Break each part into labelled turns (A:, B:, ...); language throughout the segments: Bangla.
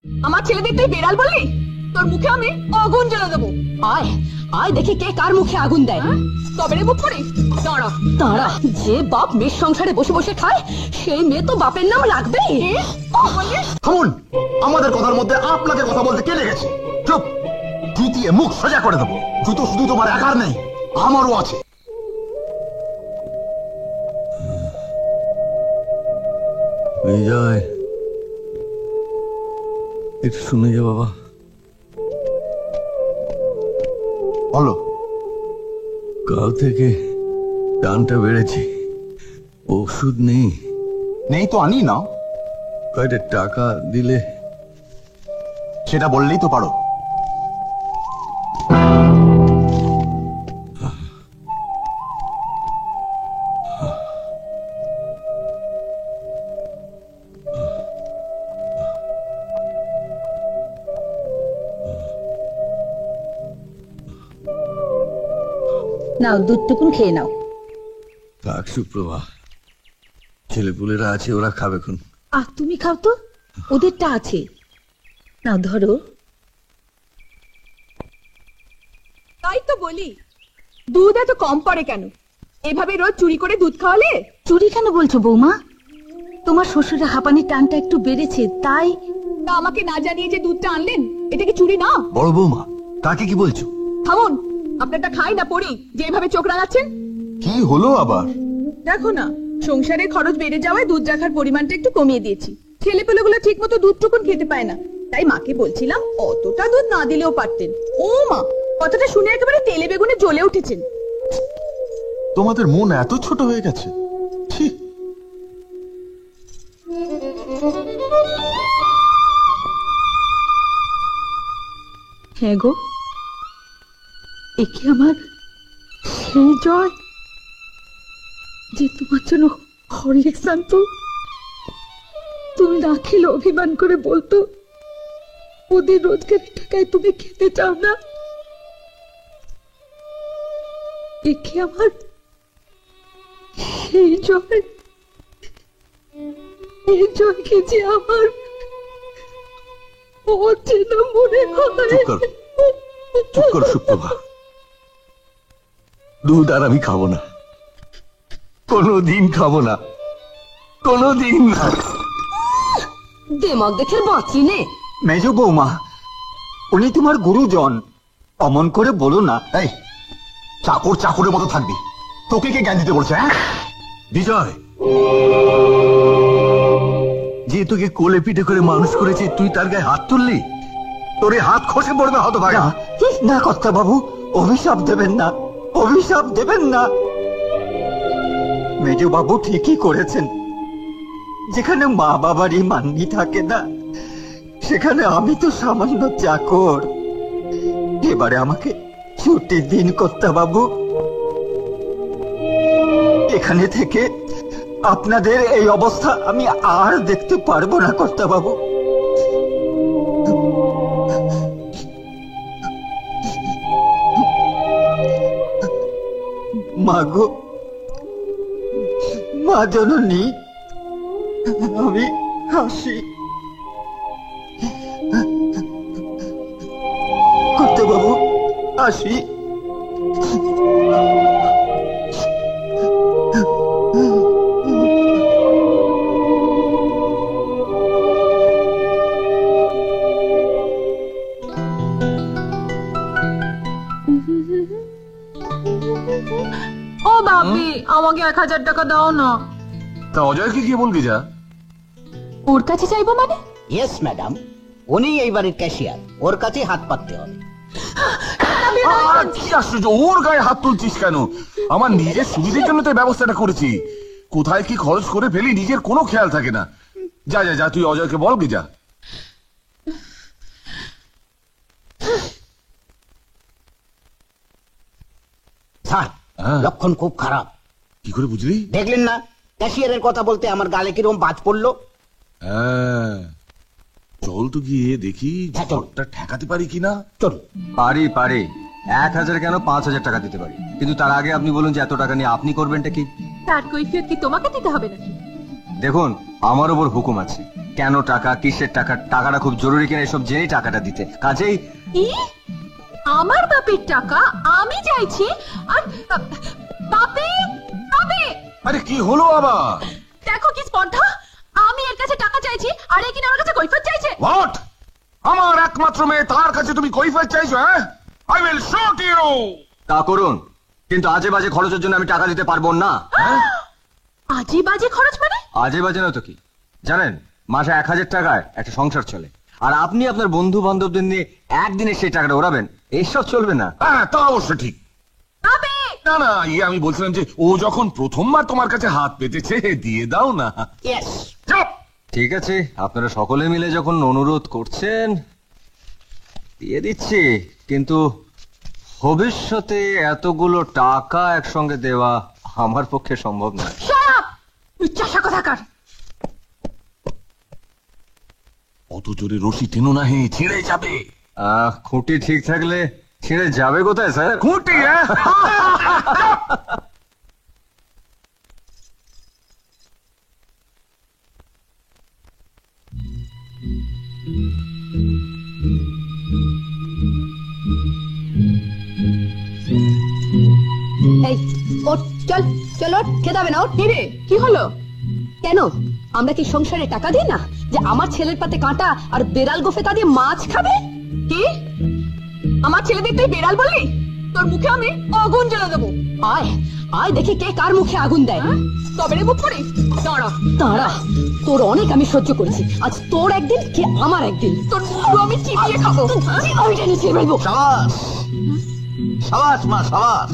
A: আমার ছেলেদের তুই বেড়াল বললি? তোর মুখে আমি আগুন জ্বালা দেবো। আয় আয় দেখি কে কার মুখে আগুন দেয়। তবে রে মুখ করে দাঁড়া দাঁড়া, যে বাপ মেয়ের সংসারে বসে বসে খায় সেই মেয়ে তো বাপের নাম রাখবে।
B: থামুন, আমাদের কথার মধ্যে আপনাকে কথা বলতে কে লেগেছে? চুপ, জুতিয়ে মুখ সোজা করে দেবো। জুতো শুধু তোমার একার নেই, আমারও আছে।
C: বিজয়, একটু শুনে যা বাবা।
B: বলো।
C: কাল থেকে টানটা বেড়েছে, ওষুধ নেই।
B: নেই তো আনি না।
C: কয়টা টাকা দিলে?
B: সেটা বললেই তো পারো।
A: নাও দুধটুকুন খেয়ে নাও।
C: থাক সুপ্রভা, ছেলেপুলেরা আছে, ওরা খাবে খুন।
A: তুমি খাও তো, ওদেরটা আছে। নাও ধরো। তাই তো বলি, দুধ এত কম পড়ে কেন? এভাবে রোজ চুরি করে দুধ খাওয়ালে? চুরি কেন বলছো বৌমা? তোমার শ্বশুরের হাঁপানির টানটা একটু বেড়েছে তাই। তা আমাকে না জানিয়ে যে দুধটা আনলেন, এটা কি চুরি না?
C: বড় বৌমা, তাকে কি বলছো?
A: থামুন, আপনারটা খাই না পড়ি যে এভাবে চোখ রাঙাচ্ছেন।
B: কি হলো আবার?
A: দেখো না, সংসারের খরচ বেড়ে যাওয়ায় দুধ রাখার পরিমাণটা একটু কমিয়ে দিয়েছি। ছেলেপেলেগুলো ঠিক মতো দুধটুকুন খেতে পায় না, তাই মাকে বলছিলাম অতটা দুধ না দিলেও পারতেন। ও মা, কথাটা শুনে একেবারে তেলে বেগুনে জ্বলে উঠেছেন।
B: তোমাদের মন এত ছোট হয়ে গেছে? ছি।
A: হ্যাঁ গো, একে আমার সেই জয় যে তোমার জন্য হরলিক্স আনতো। তুমি না খেলে অভিমান করে বলতো ওদের রোজগারের টাকায় তুমি খেতে চাও না। একে আমার সেই জয়, এই জয়কে যে আমার অচেনা মনে হয়।
C: চুপ কর সুপ্রভা, দুধ আর আমি খাবো না, কোনোদিন খাবো না, কোনোদিন না।
A: দেমাগ দেখে বাঁচি নে।
D: মেজ বৌমা, উনি তোমার গুরুজন, অমন করে বলো না।
B: এই, চাকর চাকরের মতো থাকবি। তোকে কে জ্ঞান দিতে বলছে? হ্যাঁ,
C: বিজয়, যে তোকে কোলে পিঠে করে মানুষ করেছে, তুই তার গায়ে হাত তুললি? তোর হাত খসে পড়বে হতভাগা।
D: না কর্তা বাবু, অভিশাপ দেবেন না, অভিশাপ দেবেন না। মেজ বাবু ঠিকই করেছেন। যেখানে মা বাবারই মান্যি থাকে না, সেখানে আমি তো সামান্য চাকর। এবারে আমাকে ছুটি দিন কর্তা বাবু। এখানে থেকে আপনাদের এই অবস্থা আমি আর দেখতে পারবো না কর্তা বাবু। মাগো, মা জননী, আমি হাসি। কর্তা বাবু আসি।
A: ও বাপি, আমাকে 1000 টাকা দাও না।
B: তা অজয়কে কি বলবি? যা,
A: ওর কাছে চাইবো মানে?
E: ইয়েস ম্যাডাম, উনি এই বাড়ির ক্যাশিয়ার, ওর কাছে হাত পাততে হবে।
B: কি আশ্চর্য, ওর গায়ে হাত তুলছিস কেন? আমার নিজের সুবিধের জন্য তো ব্যবস্থাটা করেছি। কোথায় কি খরচ করে ফেলি নিজের কোনো খেয়াল থাকে না। যা যা যা, তুই অজয়কে বলবি। যা।
E: স্যার, লক্ষণ খুব খারাপ।
B: কি করে বুঝলি?
E: দেখলেন না, ক্যাশিয়ারের কথা বলতে আমার গালে কিরকম বাজ পড়লো।
B: হ্যাঁ, চল তো গিয়ে দেখি
E: হ্যাঁ, চল।
B: ঝড়টা ঠেকাতে পারি কিনা।
E: চল।
D: পারি পারি, 1000 কেন 5000 টাকা দিতে পারি, কিন্তু তার আগে আপনি বলুন যে এত টাকা নিয়ে আপনি করবেনটা কি?
A: তার কৈফিয়ত কি তোমাকে দিতে হবে নাকি?
D: দেখুন, আমার উপর হুকুম আছে,
C: কেন টাকা, কিসের টাকা, টাকাটা খুব জরুরি কিনা এসব জেনেই টাকাটা দিতে। কাজেই
A: ই আমার বাপের টাকা আমি চাইছি, আর বাপে বাপে
B: আরে কি হলো আবার?
A: দেখো কি স্পর্ধা, আমি এর কাছে টাকা চাইছি আর এ কিনা আমার কাছে কৈফিয়ত চাইছে।
B: হোয়াট? আমার একমাত্র মেয়ে, তার কাছে তুমি কৈফিয়ত চাইছো? হ্যাঁ, আই উইল শট ইউ।
C: তা করুন, কিন্তু আজে বাজে খরচের জন্য আমি টাকা দিতে পারবো না।
A: আজে বাজে খরচ মানে?
C: আজে বাজে না তো কি, জানেন মাসে 1000 টাকায় একটা সংসার চলে, আর আপনি আপনার বন্ধু বান্ধবদের নিয়ে একদিনে সেই টাকাটা ওড়াবেন, এইসব চলবে না।
B: হ্যাঁ, তা অবশ্য ঠিক।
A: বাপে
B: না না, আমি বলছিলাম যে ও যখন প্রথমবার তোমার কাছে হাত পেতেছে, দিয়ে দাও না।
E: ইয়েস।
B: চুপ!
C: ঠিক আছে, আপনারা সকলে মিলে যখন অনুরোধ করছেন দিয়ে দিচ্ছি, কিন্তু ভবিষ্যতে এতগুলো টাকা একসঙ্গে দেওয়া আমার পক্ষে সম্ভব নয়।
A: সব চাষা কথাকার।
B: অত জোরে রশি টেনো না, হে ছিঁড়ে যাবে।
C: খুঁটি ঠিক থাকলে ছিঁড়ে যাবে কোথায় স্যার?
B: খুঁটি? হ্যাঁ।
F: এই ওঠ, চল চল, ওঠ, খেতে হবে না, ওঠ।
A: কি রে, কি হলো?
F: কেন আমরা কি সংসারে টাকা দিই না যে আমার ছেলের পাতে কাঁটা আর বেড়াল গোফে তা দিয়ে মাছ খাবে?
A: কি আমার ছেলেদের তুই বেড়াল বললি? তোর মুখে আমি আগুন জ্বালা দেবো।
F: আয় আয় দেখি কে কার মুখে আগুন দেয়।
A: তবে রে মুখ করে দাঁড়া।
F: দাঁড়া, তোর অনেক আমি সহ্য করেছি, আজ তোর একদিন কি আমার একদিন।
A: তোর মুখ আমি চিবিয়ে খাবো।
F: আমি টেনে ছিঁড়ে ফেলবো।
E: সাবাস সাবাস মা, সাবাস।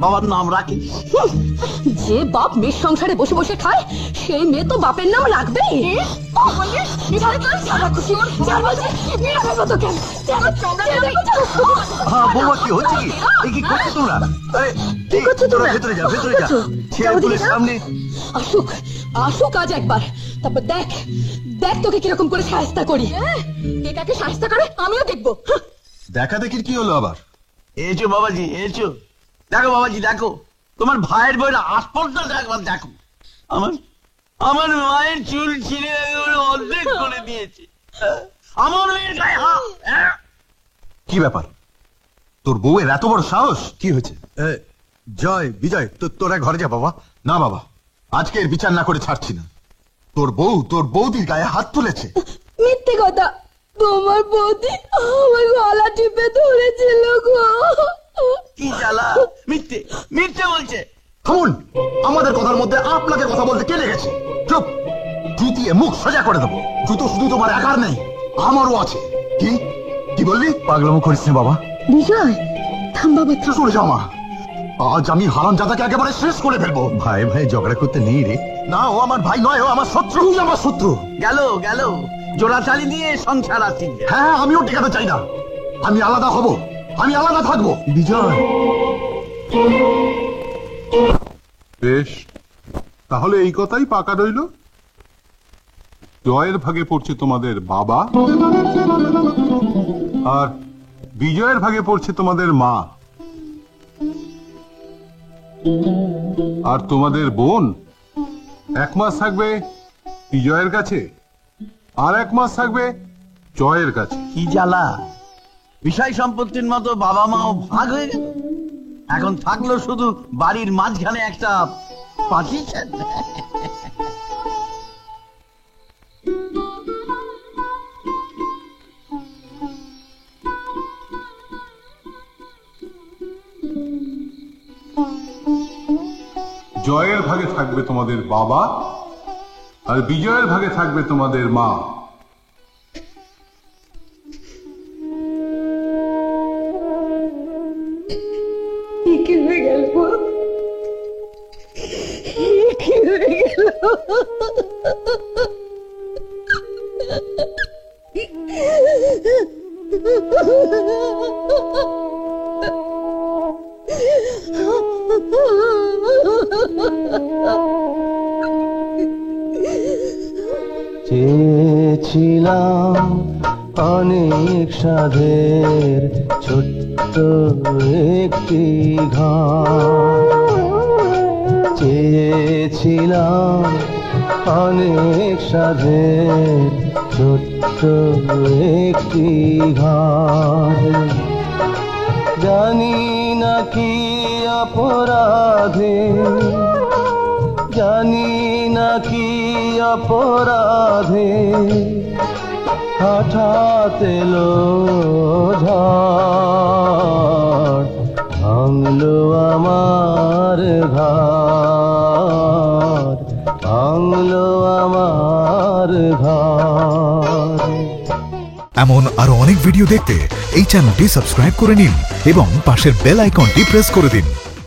E: বাবার নাম রাখি।
F: যে বাপ মেয়ের সংসারে বসে বসে খায়, সেই মেয়ে তো বাপের নাম রাখবে।
C: বৌমা কি হচ্ছে, কি এই কি করছো তোমরা? আরে
F: কি করছো তোমরা?
C: ভেতরে যা, ভেতরে যা, ছেলেপুলের সামনে।
F: আসুক আসুক আজ একবার, তারপর দেখ দেখ তোকে কিরকম করে সাহায্য করি।
A: কে কাকে সাহায্য করে আমিও দেখবো।
C: দেখা দেখির কি হলো আবার?
E: এসো বাবাজি, এসো। দেখো বাবাজি, দেখো তোমার ভাইয়ের বইটা আসপর্দাটা একবার দেখো। আমার আমার মায়ের চুল ছিঁড়ে একেবারে অর্ধেক করে দিয়েছে। আমার মেয়ের গায়ে হাত।
C: কি ব্যাপার, তোর বউয়ের এত বড় সাহস? কি হয়েছে? জয়, বিজয়, তোরা ঘরে যা বাবা। না বাবা, আজকে এর বিচার না করে ছাড়ছি না। তোর বৌদির গায়ে হাত তুলেছে।
F: মিথ্যে কথা, তোমার বৌদি আমার গলা টিপে ধরেছিল গো।
E: কি জ্বালা, মিথ্যে মিথ্যে বলছে।
C: থামুন, আমাদের কথার মধ্যে আপনাকে কথা বলতে কে লেগেছে? চুপ, জুতিয়ে মুখ সোজা করে দেবো। জুতো শুধু তোমার একার নেই, আমারও আছে। কি কি বললি? পাগলামো করিস না বাবা।
F: বিজয় থাম বাবা, থাম।
C: সরে যাও মা, আজ আমি হারামজাদাকে একেবারে শেষ করে ফেলবো। ভাই ভাই ঝগড়া করতে নেই রে। না, ও আমার ভাই নয়, ও আমার শত্রু। আমার শত্রু।
E: গেল গেল, জোড়াতালি দিয়ে সংসার আসি।
C: হ্যাঁ, আমিও টেকাতে চাই না। আমি আলাদা হব, আমি আলাদা থাকবো। বিজয়,
G: বেশ, তাহলে এই কথাই পাকা রইল। জয়ের ভাগে পড়ছে তোমাদের বাবা, আর বিজয়ের ভাগে পড়ছে তোমাদের মা। আর তোমাদের বোন 1 মাস থাকবে বিজয়ের কাছে, আর 1 মাস থাকবে জয়ের কাছে।
E: কি জ্বালা, বিষয় সম্পত্তির মতো বাবা মাও ভাগ হয়ে গেল। এখন থাকলো শুধু বাড়ির মাঝখানে একটা পার্টিশন।
G: জয়ের ভাগে থাকবে তোমাদের বাবা, আর বিজয়ের ভাগে থাকবে তোমাদের মা।
F: কি হয়ে গেল, কি হয়ে গেল?
H: চেয়েছিলাম অনেক সাধের ছোট্ট একটি ঘর, চেয়েছিলাম অনেক সাধের ছোট্ট একটি ঘর। জানি না কি অপরাধে, জানি না কি অপরাধে হঠাৎ এলো ঝড়, ভাঙলো আমার ঘর, ভাঙলো আমার ঘর।
I: এমন আরো অনেক ভিডিও দেখতে এই চ্যানেলটি সাবস্ক্রাইব করে নিন এবং পাশের বেল আইকনটি প্রেস করে দিন।